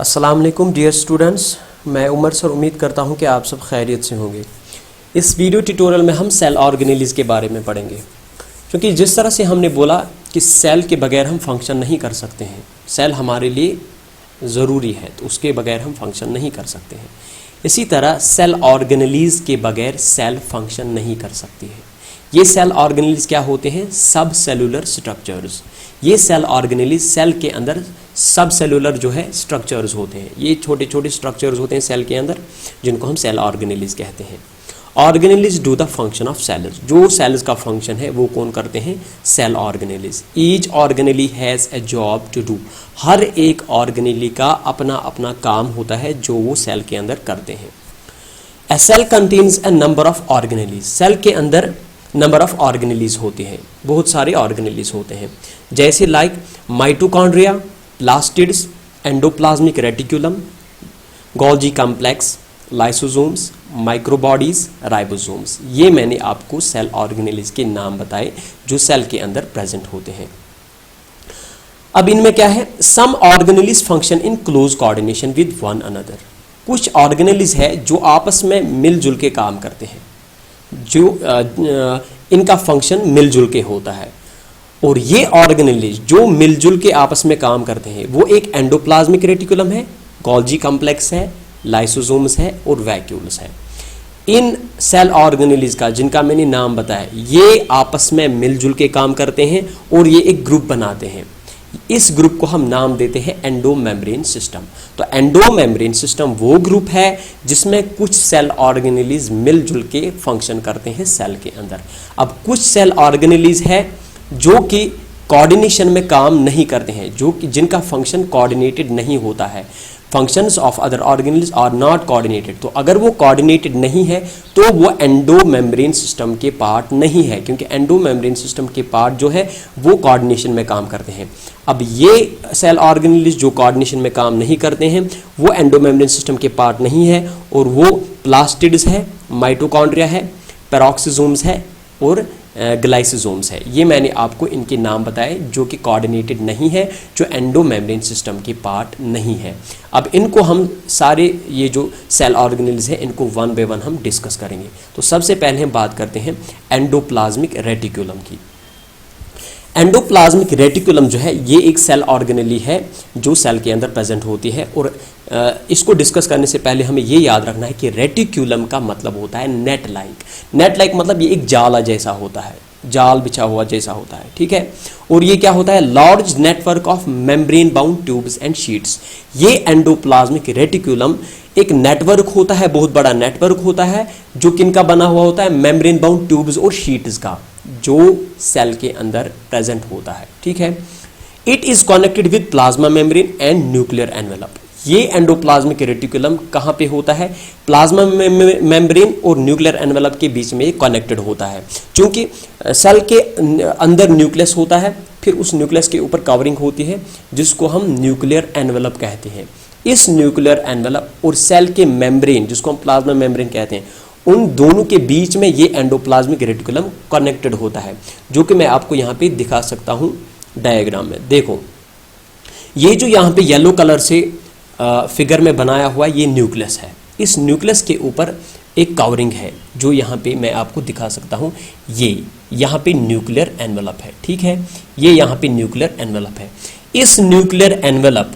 अस्सलाम वालेकुम dear students, मैं उमर सर उम्मीद करता हूं कि आप सब खैरियत से होंगे। इस वीडियो ट्यूटोरियल में हम सेल ऑर्गेनेलिज के बारे में पढ़ेंगे, क्योंकि जिस तरह से हमने बोला कि सेल के बगैर हम फंक्शन नहीं कर सकते हैं, सेल हमारे लिए ज़रूरी है तो उसके बगैर हम फंक्शन नहीं कर सकते हैं। इसी तरह सेल ऑर्गेनेलिज के बगैर सेल फंक्शन नहीं कर सकती है। ये सेल ऑर्गेनेलिज क्या होते हैं? सब सेलुलर स्ट्रक्चर्स। ये सेल ऑर्गेनेलिज सेल के अंदर सब सेलुलर जो है स्ट्रक्चर्स होते हैं। ये छोटे छोटे स्ट्रक्चर्स होते हैं सेल के अंदर, जिनको हम सेल ऑर्गेनेलिज कहते हैं। Organelles do the function of cells. जो सेल्स का फंक्शन है वो कौन करते हैं? Cell organelles. Each organelle has a job to do. हर एक ऑर्गेनेली का अपना अपना काम होता है जो वो सेल के अंदर करते हैं। A cell contains a number of organelles. Cell के अंदर नंबर ऑफ ऑर्गेनेलीज होते हैं, बहुत सारे ऑर्गेनेलीज होते हैं, जैसे like mitochondria, plastids, endoplasmic reticulum, Golgi complex, lysosomes, microbodies, ribosomes. ये मैंने आपको सेल ऑर्गेनेलीज के नाम बताए जो सेल के अंदर प्रेजेंट होते हैं। अब इनमें क्या है? Some organelles function in close coordination with one another. कुछ ऑर्गेनेलीज है जो आपस में मिलजुल के काम करते हैं, जो इनका फंक्शन मिलजुल के होता है। और ये ऑर्गेनेलीज जो मिलजुल के आपस में काम करते हैं वो एक एंडोप्लाज्मिक रेटिकुलम है, गोल्जी कॉम्प्लेक्स है, लाइसोसोम्स है और वैक्यूल्स है। इन सेल ऑर्गेनेलीज का जिनका मैंने नाम बताया, ये आपस में मिलजुल के काम करते हैं और ये एक ग्रुप बनाते हैं। इस ग्रुप को हम नाम देते हैं एंडोमेम्ब्रेन सिस्टम। तो एंडोमेम्ब्रेन सिस्टम वो ग्रुप है जिसमें कुछ सेल ऑर्गेनेलीज मिलजुल के फंक्शन करते हैं सेल के अंदर। अब कुछ सेल ऑर्गेनेलीज है जो कि कोऑर्डिनेशन में काम नहीं करते हैं, जो कि जिनका फंक्शन कोऑर्डिनेटेड नहीं होता है। Functions of other organelles are not coordinated. तो अगर वो कोऑर्डिनेटेड नहीं है तो वो एंडोमेम्ब्रेन सिस्टम के पार्ट नहीं है, क्योंकि एंडोमेम्ब्रेन सिस्टम के पार्ट जो है वो कोऑर्डिनेशन में काम करते हैं। अब ये सेल ऑर्गेनेलीज जो कोऑर्डिनेशन में काम नहीं करते हैं वो एंडोमेम्ब्रेन सिस्टम के पार्ट नहीं है, और वो प्लास्टिड्स है, माइटोकॉन्ड्रिया है, पेरोक्सिसोम्स है और ग्लाइसोसोम्स है। ये मैंने आपको इनके नाम बताए जो कि कोऑर्डिनेटेड नहीं है, जो एंडोमेम्ब्रेन सिस्टम के पार्ट नहीं है। अब इनको हम सारे ये जो सेल ऑर्गेनेल्स है इनको वन बाय वन हम डिस्कस करेंगे। तो सबसे पहले हम बात करते हैं एंडोप्लाज्मिक रेटिकुलम की। एंडोप्लाज्मिक रेटिकुलम जो है ये एक सेल ऑर्गेनेली है जो सेल के अंदर प्रेजेंट होती है। और इसको डिस्कस करने से पहले हमें ये याद रखना है कि रेटिकुलम का मतलब होता है नेट लाइक। नेट लाइक मतलब ये एक जाला जैसा होता है, जाल बिछा हुआ जैसा होता है, ठीक है। और ये क्या होता है? Large network of membrane bound tubes and sheets. ये एंडोप्लाज्मिक रेटिकुलम एक नेटवर्क होता है, बहुत बड़ा नेटवर्क होता है जो किनका बना हुआ होता है? मेम्ब्रेन बाउंड ट्यूब्स और शीट्स का, जो सेल के अंदर प्रेजेंट होता है, ठीक है। It is connected with plasma membrane and nuclear envelope. ये एंडोप्लाज्मिक रेटिकुलम कहाँ पे होता है? प्लाज्मा मेम्ब्रेन और न्यूक्लियर एनवेलप के बीच में कनेक्टेड होता है। क्योंकि सेल के अंदर न्यूक्लियस होता है, फिर उस न्यूक्लियस के ऊपर कवरिंग होती है जिसको हम न्यूक्लियर एनवेलप कहते हैं। इस न्यूक्लियर एनवेलप और सेल के मेम्ब्रेन जिसको हम प्लाज्मा मेम्ब्रेन कहते हैं, उन दोनों के बीच में ये एंडोप्लाज्मिक रेटिकुलम कनेक्टेड होता है, जो कि मैं आपको यहाँ पे दिखा सकता हूँ डायग्राम में। देखो, ये जो यहाँ पे येलो कलर से फिगर में बनाया हुआ ये न्यूक्लियस है। इस न्यूक्लियस के ऊपर एक कवरिंग है जो यहाँ पे मैं आपको दिखा सकता हूँ। ये यहाँ पे न्यूक्लियर एनवेलप है, ठीक है। ये यहाँ पे न्यूक्लियर एनवेलप है। इस न्यूक्लियर एनवेलप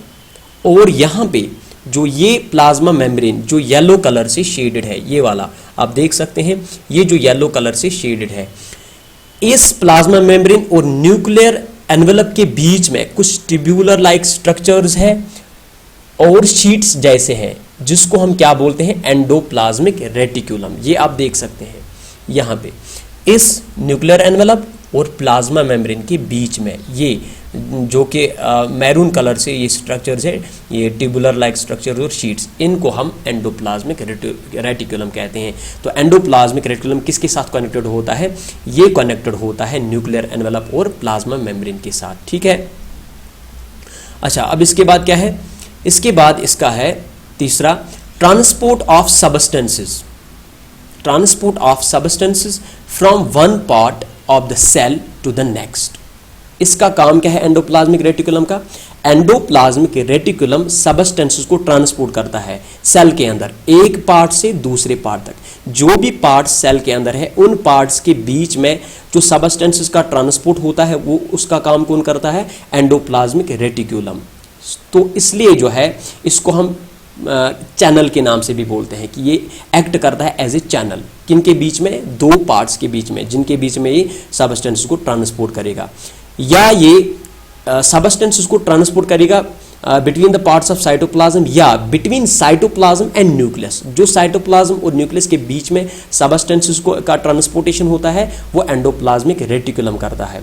और यहाँ पे जो ये प्लाज्मा मेम्ब्रेन जो येलो कलर से शेडेड है, ये वाला आप देख सकते हैं, ये जो येलो कलर से शेडेड है, इस प्लाज्मा मेम्ब्रेन और न्यूक्लियर एनवेलप के बीच में कुछ ट्यूबुलर लाइक स्ट्रक्चर्स है और शीट्स जैसे हैं, जिसको हम क्या बोलते हैं? Endoplasmic reticulum. ये आप देख सकते हैं यहाँ पे इस न्यूक्लियर एनवेलप और प्लाज्मा मेम्ब्रेन के बीच में ये जो कि मैरून कलर से ये स्ट्रक्चर्स है, ये ट्यूबुलर लाइक स्ट्रक्चर्स और शीट्स, इनको हम एंडोप्लाज्मिक रेटिकुलम कहते हैं। तो एंडोप्लाज्मिक रेटिकुलम किसके साथ कनेक्टेड होता है? ये कनेक्टेड होता है न्यूक्लियर एनवेलप और प्लाज्मा मेम्ब्रेन के साथ, ठीक है। अच्छा, अब इसके बाद क्या है? इसके बाद इसका है तीसरा, transport of substances. Transport of substances from one part of the cell to the next. इसका काम क्या है एंडोप्लाज्मिक रेटिकुलम का? एंडोप्लाज्मिक रेटिकुलम सबस्टेंसेस को ट्रांसपोर्ट करता है सेल के अंदर एक पार्ट से दूसरे पार्ट तक। जो भी पार्ट सेल के अंदर है उन पार्ट्स के बीच में जो सबस्टेंसेस का ट्रांसपोर्ट होता है वो उसका काम कौन करता है? Endoplasmic reticulum. तो इसलिए जो है इसको हम चैनल के नाम से भी बोलते हैं कि ये एक्ट करता है एज ए चैनल। किनके बीच में? दो पार्ट्स के बीच में, जिनके बीच में ये सबस्टेंसेस को ट्रांसपोर्ट करेगा, या ये सबस्टेंसेस को ट्रांसपोर्ट करेगा between the parts of cytoplasm या बिटवीन साइटोप्लाज्म एंड न्यूक्लियस। जो साइटोप्लाज्म और न्यूक्लियस के बीच में सबस्टेंसेस को का ट्रांसपोर्टेशन होता है वो एंडोप्लाज्मिक रेटिकुलम करता है।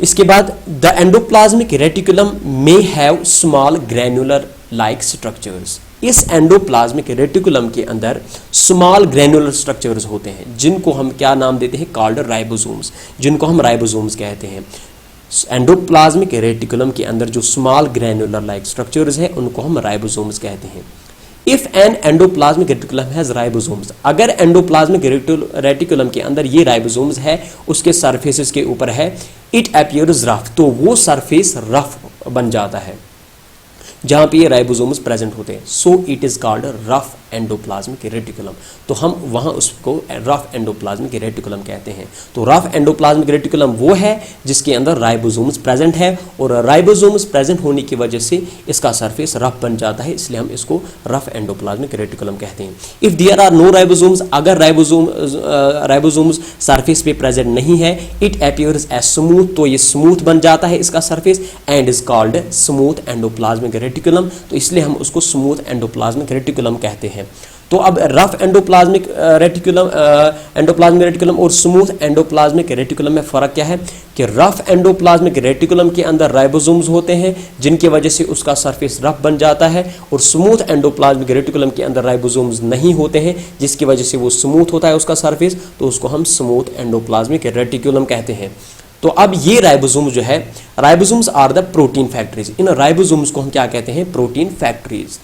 इसके बाद the endoplasmic reticulum may have small granular like structures. इस एंडोप्लाज्मिक रेटिकुलम के अंदर स्मॉल ग्रैन्युलर स्ट्रक्चर्स होते हैं जिनको हम क्या नाम देते हैं? कॉल्ड राइबोसोम्स, जिनको हम राइबोसोम्स कहते हैं। एंडोप्लाज्मिक रेटिकुलम के अंदर जो स्मॉल ग्रैन्युलर लाइक स्ट्रक्चर्स है उनको हम राइबोसोम्स कहते हैं। If an endoplasmic reticulum has ribosomes, अगर एंडोप्लाज्मिक रेटिकुलम के अंदर ये राइबोसोम्स है उसके सरफेसेस के ऊपर है, इट अपीयर्स रफ, तो वो सरफेस रफ बन जाता है जहां पे ये राइबोसोम्स प्रेजेंट होते हैं। So it is called rough endoplasmic reticulum, तो हम वहां उसको रफ एंडोप्लाज्मिक रेटिकुलम कहते हैं। तो रफ एंडोप्लाज्मिक रेटिकुलम वो है जिसके अंदर राइबोसोम्स प्रेजेंट है और राइबोसोम्स प्रेजेंट होने की वजह से इसका सरफेस रफ बन जाता है, इसलिए हम इसको रफ एंडोप्लाज्मिक रेटिकुलम कहते हैं। If there are no ribosomes, अगर राइबोसोम्स सरफेस पे प्रेजेंट नहीं है, इट अपीयर्स एज स्मूथ, तो ये स्मूथ बन जाता है इसका surface, and is called smooth endoplasmic reticulum, तो इसलिए हम उसको स्मूथ एंडोप्लाज्मिक रेटिकुलम कहते हैं। तो अब रफ एंडोप्लाज्मिक रेटिकुलम और स्मूथ एंडोप्लाज्मिक रेटिकुलम में फर्क क्या है? कि रफ एंडोप्लाज्मिक रेटिकुलम के अंदर राइबोसोम्स होते हैं जिनकी वजह से उसका सरफेस रफ बन जाता है, और स्मूथ एंडोप्लाज्मिक रेटिकुलम के अंदर राइबोसोम्स नहीं होते हैं जिसकी वजह से वो स्मूथ होता है उसका सरफेस, तो उसको हम स्मूथ एंडोप्लाज्मिक रेटिकुलम कहते हैं। तो अब ये राइबोसोम जो है, ribosomes are the protein factories. इन राइबोसोम्स को हम क्या कहते हैं? Protein factories.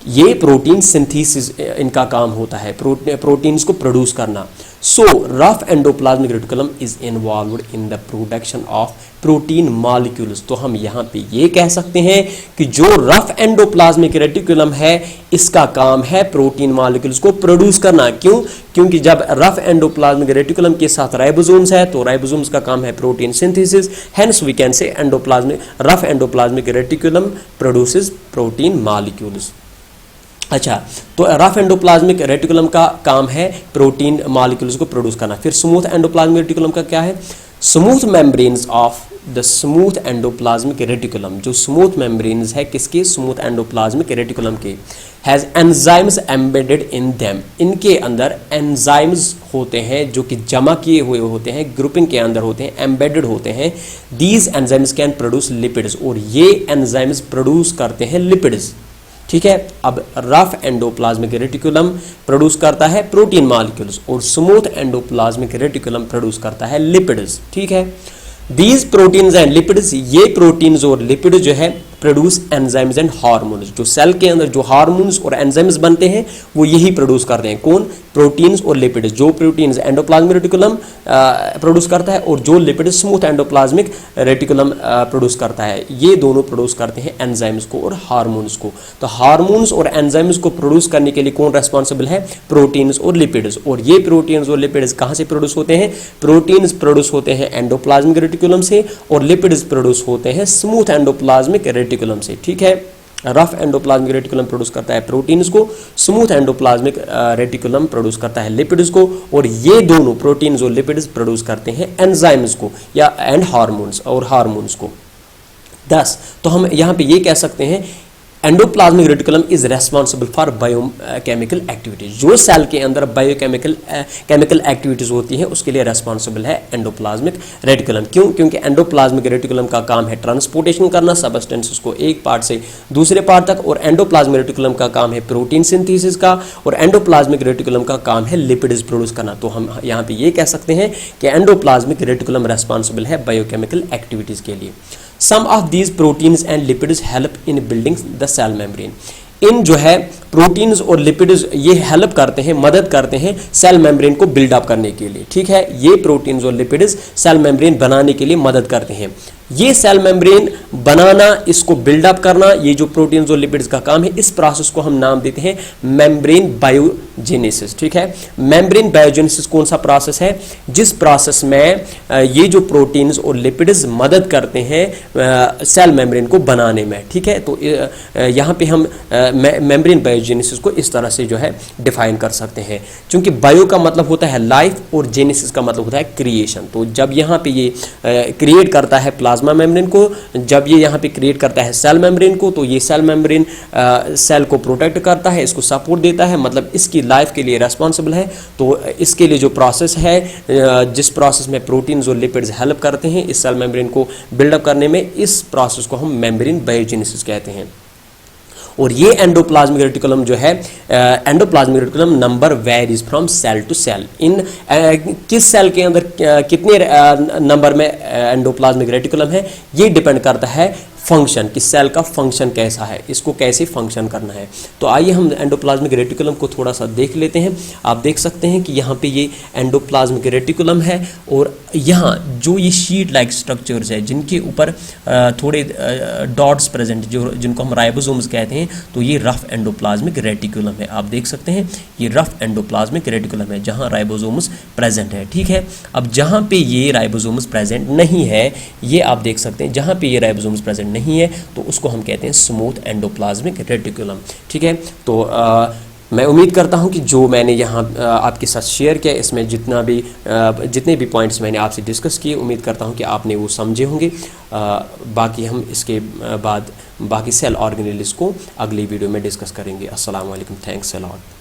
ये प्रोटीन सिंथेसिस इनका काम होता है, प्रोटीन्स को प्रोड्यूस करना। So rough endoplasmic reticulum is involved in the production of protein molecules. तो हम यहाँ पे ये कह सकते हैं कि जो रफ एंडोप्लाज्मिक रेटिकुलम है इसका काम है प्रोटीन मॉलिक्यूल्स को प्रोड्यूस करना। क्यों? क्योंकि जब रफ एंडोप्लाज्मिक रेटिकुलम के साथ राइबोसोम्स है तो राइबोसोम्स का काम है protein synthesis, hence we can say rough endoplasmic reticulum produces protein molecules. अच्छा, तो रफ एंडोप्लाज्मिक रेटिकुलम का काम है प्रोटीन मॉलिक्यूल्स को प्रोड्यूस करना। फिर स्मूथ एंडोप्लाज्मिक रेटिकुलम का क्या है? Smooth membranes of the smooth endoplasmic reticulum, जो स्मूथ मेम्ब्रेन्स है किसके? स्मूथ एंडोप्लाज्मिक रेटिकुलम के, has enzymes embedded in them, इनके अंदर एंजाइम्स होते हैं जो कि जमा किए हुए होते हैं, ग्रुपिंग के अंदर होते हैं, एम्बेडेड होते हैं। These enzymes can produce lipids, और ये एंजाइम्स प्रोड्यूस करते हैं लिपिड्स। ठीक है, अब रफ एंडोप्लाज्मिक रेटिकुलम प्रोड्यूस करता है प्रोटीन मॉलिक्यूल्स और स्मूथ एंडोप्लाज्मिक रेटिकुलम प्रोड्यूस करता है लिपिड्स। ठीक है, दीज प्रोटीन्स एंड लिपिड्स, ये प्रोटीन्स और लिपिड जो है प्रोड्यूस एंजाइम्स एंड हार्मोन्स। जो सेल के अंदर जो हार्मोन्स और एंजाइम्स बनते हैं वो यही प्रोड्यूस करते हैं। कौन? प्रोटीन्स और लिपिड्स। जो प्रोटीन्स एंडोप्लाज्मिक रेटिकुलम प्रोड्यूस करता है और जो lipid smooth endoplasmic reticulum produce करता है, ये दोनों प्रोड्यूस करते हैं एंजाइम्स को और हार्मोन्स को। तो हार्मोन्स और एंजाइम्स को प्रोड्यूस करने के लिए कौन रेस्पॉन्सिबल है? प्रोटीन्स और लिपिड्स। और ये प्रोटीन्स और लिपिड्स कहाँ से प्रोड्यूस होते हैं? प्रोटीन्स प्रोड्यूस होते हैं एंडोप्लाज्मिक रेटिकुलम से और लिपिड्स प्रोड्यूस होते हैं स्मूथ एंडोप्लाज्मिक रेटिकुलम से। ठीक है, रफ एंडोप्लाज्मिक रेटिकुलम प्रोड्यूस करता है प्रोटीन्स को, स्मूथ एंडोप्लाज्मिक रेटिकुलम प्रोड्यूस करता है लिपिड्स को, और ये दोनों प्रोटीन्स और लिपिड्स प्रोड्यूस करते हैं एंजाइम्स को या एंड हार्मोन्स को। 10, तो हम यहाँ पे ये कह सकते हैं endoplasmic reticulum is responsible for biochemical activities. जो सेल के अंदर केमिकल एक्टिविटीज होती हैं उसके लिए रेस्पॉन्सिबल है एंडोप्लाज्मिक रेटिकुलम। क्यों? क्योंकि एंडोप्लाज्मिक रेटिकुलम का काम है ट्रांसपोर्टेशन करना सबस्टेंसेस को एक पार्ट से दूसरे पार्ट तक, और एंडोप्लाज्मिक रेटिकुलम का काम है प्रोटीन सिंथेसिस का, और एंडोप्लाज्मिक रेटिकुलम का काम है लिपिड्स प्रोड्यूस करना। तो हम यहाँ पे ये कह सकते हैं कि एंडोप्लाज्मिक रेटिकुलम रेस्पॉन्सिबल है बायोकेमिकल एक्टिविटीज के लिए। Some of these proteins and lipids help in building the cell membrane. इन जो है प्रोटीन्स और लिपिड्स ये हेल्प करते हैं, मदद करते हैं सेल मेम्ब्रेन को बिल्डअप करने के लिए। ठीक है, ये प्रोटीन्स और लिपिड्स सेल मेम्ब्रेन बनाने के लिए मदद करते हैं। ये सेल मेम्ब्रेन बनाना, इसको बिल्डअप करना, ये जो प्रोटीन्स और लिपिड्स का काम है, इस प्रोसेस को हम नाम देते हैं मेम्ब्रेन बायोजेनेसिस। ठीक है, मेम्ब्रेन बायोजेनेसिस कौन सा प्रोसेस है? जिस प्रोसेस में ये जो प्रोटीन्स और लिपिड्स मदद करते हैं सेल मेम्ब्रेन को बनाने में। ठीक है, तो यहाँ पे हम मेम्ब्रेन बायोजेनेसिस को इस तरह से जो है डिफाइन कर सकते हैं। क्योंकि बायो का मतलब होता है लाइफ और जेनेसिस का मतलब होता है क्रिएशन। तो जब यहाँ पे ये क्रिएट करता है प्लाज्मा मेम्ब्रेन को, जब ये यहाँ पे क्रिएट करता है सेल मेम्ब्रेन को, तो ये सेल मेम्ब्रेन सेल को प्रोटेक्ट करता है, इसको सपोर्ट देता है, मतलब इसकी लाइफ के लिए रेस्पॉन्सिबल है। तो इसके लिए जो प्रोसेस है, जिस प्रोसेस में प्रोटीन्स और लिपिड्स हेल्प करते हैं इस सेल मेम्ब्रेन को बिल्डअप करने में, इस प्रोसेस को हम मेम्ब्रेन बायोजेनेसिस कहते हैं। और ये एंडोप्लाज्मिक रेटिकुलम जो है, endoplasmic reticulum number varies from cell to cell. In किस सेल के अंदर कितने नंबर में एंडोप्लाज्मिक रेटिकुलम है, ये डिपेंड करता है फंक्शन, कि सेल का फंक्शन कैसा है, इसको कैसे फंक्शन करना है। तो आइए हम एंडोप्लाज्मिक रेटिकुलम को थोड़ा सा देख लेते हैं। आप देख सकते हैं कि यहाँ पे ये एंडोप्लाज्मिक रेटिकुलम है, और यहाँ जो ये शीट लाइक स्ट्रक्चर्स है जिनके ऊपर थोड़े डॉट्स प्रेजेंट, जो जिनको हम राइबोसोम्स कहते हैं, तो ये रफ एंडोप्लाज्मिक रेटिकुलम है। आप देख सकते हैं ये रफ एंडोप्लाज्मिक रेटिकुलम है जहाँ राइबोसोम्स प्रेजेंट है। ठीक है, अब जहाँ पे ये राइबोसोम्स प्रेजेंट नहीं है, ये आप देख सकते हैं जहाँ पे ये राइबोसोम्स प्रेजेंट नहीं है, तो उसको हम कहते हैं स्मूथ एंडोप्लाज्मिक रेटिकुलम। ठीक है, तो मैं उम्मीद करता हूं कि जो मैंने यहाँ आपके साथ शेयर किया, इसमें जितने भी पॉइंट्स मैंने आपसे डिस्कस किए, उम्मीद करता हूं कि आपने वो समझे होंगे। बाकी हम इसके बाद बाकी सेल ऑर्गेनेल्स को अगली वीडियो में डिस्कस करेंगे। अस्सलाम वालेकुम, थैंक्स अ लॉट।